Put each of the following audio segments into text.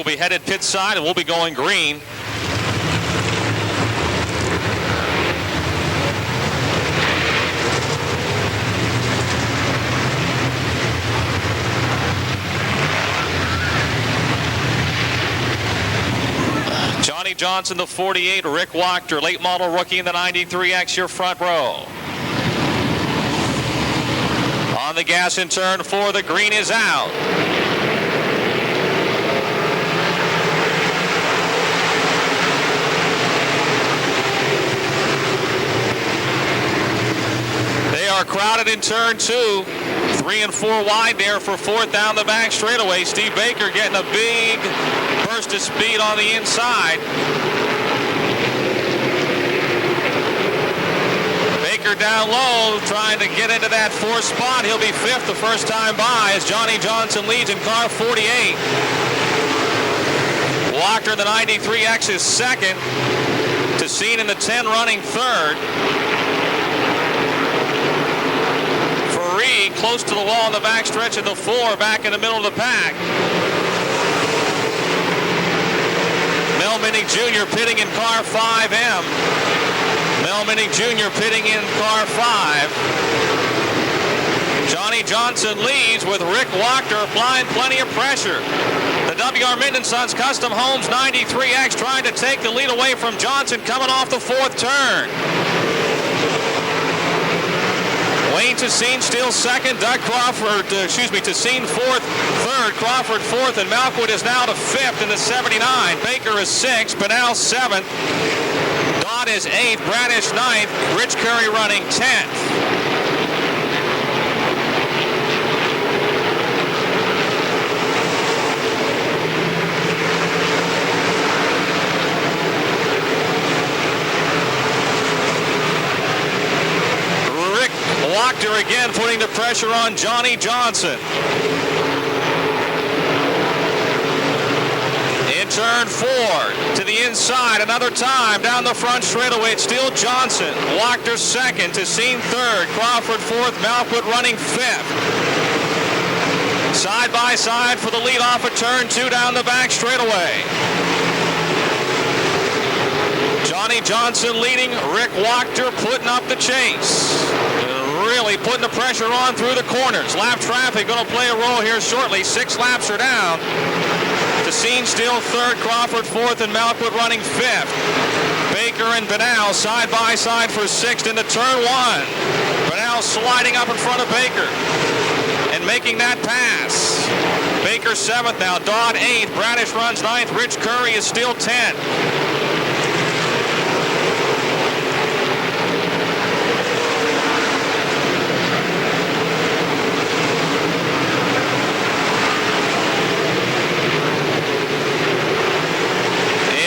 will be headed pit side and we'll be going green. Johnny Johnson, the 48, Rick Wachter, late model rookie in the 93X, your front row. On the gas in turn 4, the green is out. They are crowded in turn 2. 3 and 4 wide there for 4th down the back straightaway. Steve Baker getting a big burst of speed on the inside. Baker down low, trying to get into that 4th spot. He'll be 5th the first time by as Johnny Johnson leads in car 48. Wachter, the 93X, is 2nd. Tessine in the 10 running 3rd. Ferree close to the wall in the backstretch in the 4, back in the middle of the pack. Mel Minnick Jr. pitting in car 5M. Mel Minnick Jr. pitting in car 5. Johnny Johnson leads with Rick Wachter applying plenty of pressure. The W.R. Minden Sons Custom Homes 93X trying to take the lead away from Johnson coming off the 4th turn. Wayne Tessine still 2nd. Doug Crawford, Tessine 4th, 3rd. Crawford 4th, and Malkwood is now to 5th in the 79. Baker is 6th. Benal 7th. Dodd is 8th. Bradish 9th. Rich Curry running 10th. Wachter again putting the pressure on Johnny Johnson. In turn 4 to the inside, another time down the front straightaway. It's still Johnson. Wachter 2nd, Tessine 3rd, Crawford 4th, Malkwood running 5th. Side by side for the lead off of turn 2 down the back straightaway. Johnny Johnson leading, Rick Wachter putting up the chase. Really putting the pressure on through the corners. Lap traffic going to play a role here shortly. 6 laps are down. Tessine still 3rd, Crawford 4th, and Malkwood running 5th. Baker and Benal side by side for 6th into turn 1. Benal sliding up in front of Baker and making that pass. Baker 7th now, Dodd 8th, Bradish runs 9th, Rich Curry is still 10th.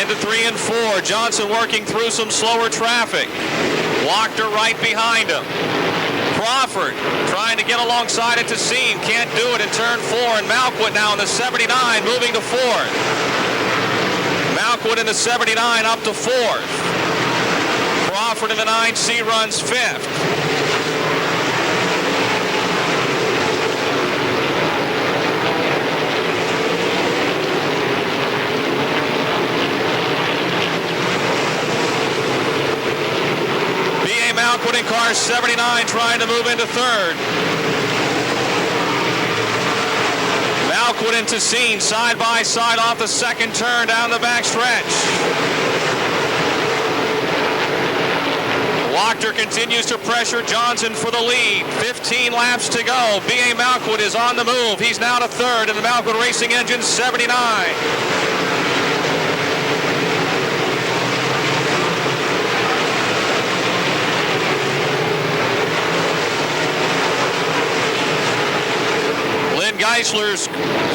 Into 3 and 4. Johnson working through some slower traffic. Wachter right behind him. Crawford trying to get alongside it to Tessine. Can't do it in turn 4. And Malkwood now in the 79 moving to 4th. Malkwood in the 79 up to 4th. Crawford in the 9C runs 5th. Malkwood in car 79 trying to move into 3rd. Malkwood and Tessine side by side off the 2nd turn down the back stretch. Wachter continues to pressure Johnson for the lead. 15 laps to go. B.A. Malkwood is on the move. He's now to 3rd in the Malkwood Racing Engine 79. Geisler's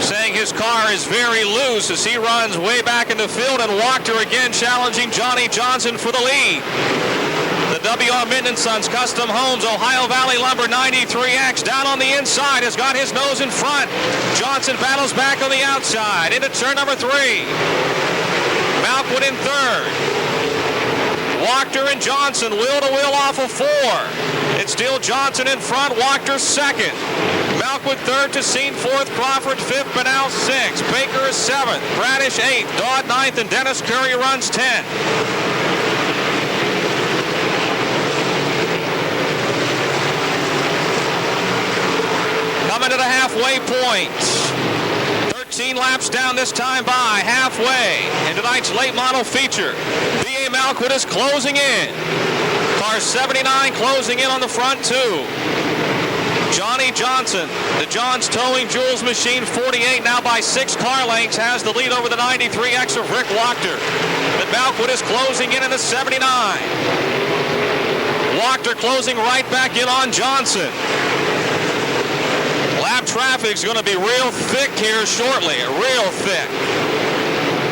saying his car is very loose as he runs way back in the field, and Wachter again challenging Johnny Johnson for the lead. The W.R. Minden Sons Custom Homes Ohio Valley Lumber 93X down on the inside has got his nose in front. Johnson battles back on the outside into turn number 3. Malkwood in 3rd. Wachter and Johnson wheel to wheel off of 4. It's still Johnson in front, Wachter 2nd. Malkwood third, Tessine fourth, Crawford fifth, Banal sixth, Baker is seventh, Bradish eighth, Dodd ninth, and Dennis Curry runs 10th. Coming to the halfway point. 13 laps down this time by halfway in tonight's late model feature. B.A. Malkwood is closing in. Car 79 closing in on the front two. Johnny Johnson, the Johns Towing Jules Machine 48, now by 6 car lengths, has the lead over the 93X of Rick Wachter. But Malkwood is closing in the 79. Wachter closing right back in on Johnson. Lap traffic's going to be real thick here shortly, real thick.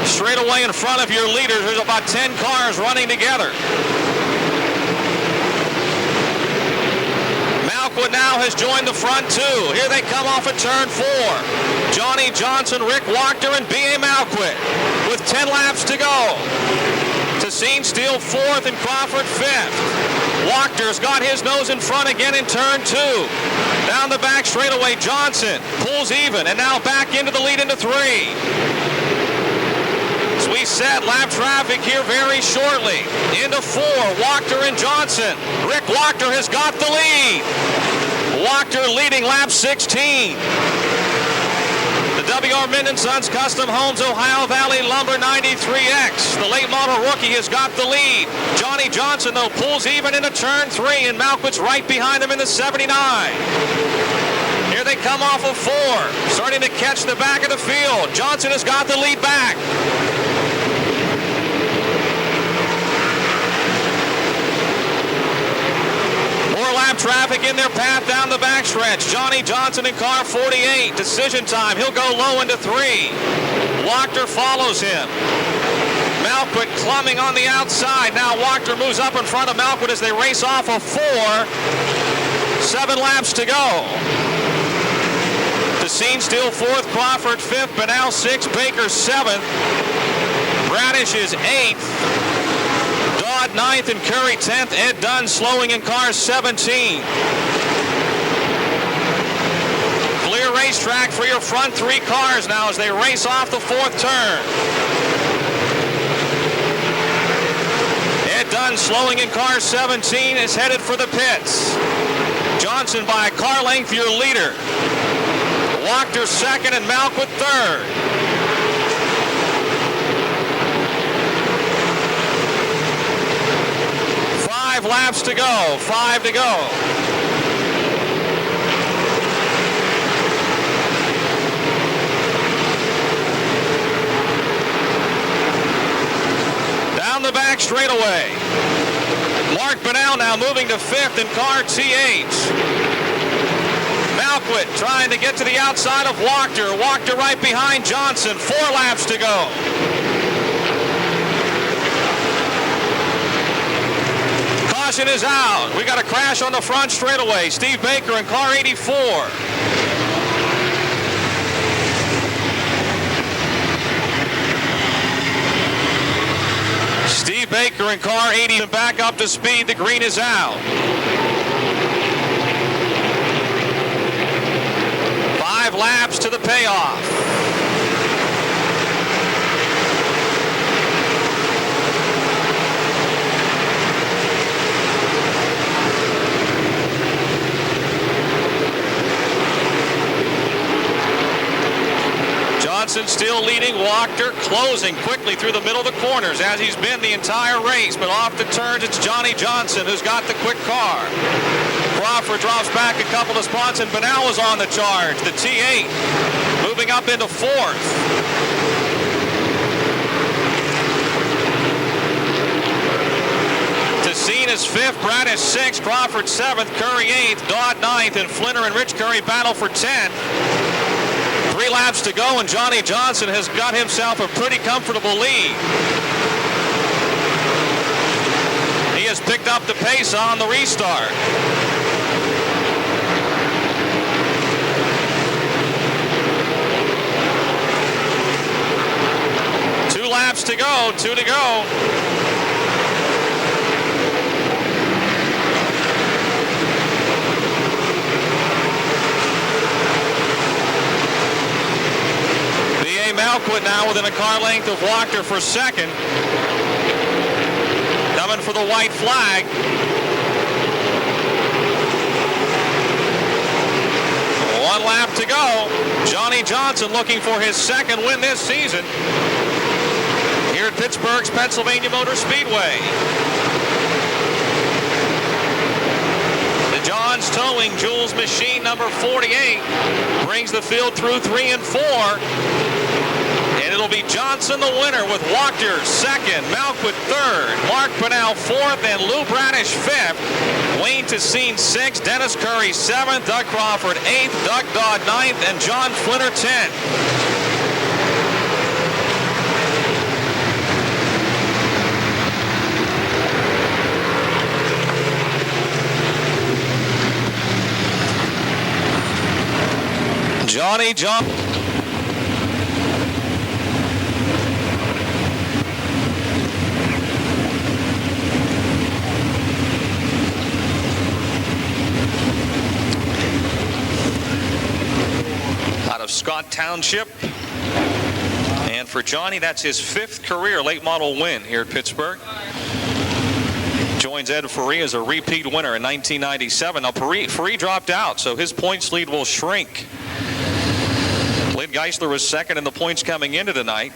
Straight away in front of your leaders, there's about 10 cars running together. Malkwood now has joined the front two. Here they come off of turn 4. Johnny Johnson, Rick Wachter, and B.A. Malkwood with 10 laps to go. Tessine Steele fourth and Crawford fifth. Wachter's got his nose in front again in turn 2. Down the back straightaway, Johnson pulls even and now back into the lead into 3. As we said, lap traffic here very shortly. Into 4, Wachter and Johnson. Rick Wachter has got the lead. Wachter leading lap 16. The W.R. Minden Sons Custom Homes Ohio Valley Lumber 93X. The late model rookie has got the lead. Johnny Johnson, though, pulls even into turn 3, and Malkwood's right behind him in the 79. Here they come off of 4, starting to catch the back of the field. Johnson has got the lead back. More lap traffic in their path down the backstretch. Johnny Johnson in car 48. Decision time. He'll go low into 3. Wachter follows him. Malkwood clumbing on the outside. Now Wachter moves up in front of Malkwood as they race off of 4. 7 laps to go. Tessine Steele 4th, Crawford 5th, Banal 6th, Baker 7th. Bradish is 8th. Dodd 9th and Curry 10th. Ed Dunn slowing in car 17. Clear racetrack for your front 3 cars now as they race off the 4th turn. Ed Dunn slowing in car 17 is headed for the pits. Johnson by a car length your leader. Wachter 2nd and Malkwood 3rd. Five laps to go. 5 to go. Down the back straightaway. Mark Banal now moving to 5th in car T8. Malkwood trying to get to the outside of Wachter. Wachter right behind Johnson. 4 laps to go. Caution is out. We got a crash on the front straightaway. Steve Baker in car 84. Steve Baker in car 80 and back up to speed. The green is out. 5 laps to the payoff. Johnson still leading. Wachter closing quickly through the middle of the corners as he's been the entire race. But off the turns, it's Johnny Johnson who's got the quick car. Crawford drops back a couple of spots, and Banal is on the charge. The T8 moving up into 4th. Tessine is 5th, Bradish 6th, Crawford 7th, Curry 8th, Dodd 9th, and Flinner and Rich Curry battle for 10th. 3 laps to go, and Johnny Johnson has got himself a pretty comfortable lead. He has picked up the pace on the restart. 2 laps to go, 2 to go. it now within a car length of Wachter for second. Coming for the white flag. One lap to go. Johnny Johnson looking for his second win this season here at Pittsburgh's Pennsylvania Motor Speedway. The Johns Towing Jules machine number 48 brings the field through 3 and 4. And it'll be Johnson the winner with Wachter second, Malquit third, Mark Pinnell fourth, and Lou Bradish fifth. Wayne Tessine sixth, Dennis Curry seventh, Doug Crawford eighth, Doug Dodd ninth, and John Flinner 10th. Johnny John. Out of Scott Township. And for Johnny, that's his 5th career late model win here at Pittsburgh. Joins Ed Ferree as a repeat winner in 1997. Now, Ferree dropped out, so his points lead will shrink. Lynn Geisler was second in the points coming into tonight.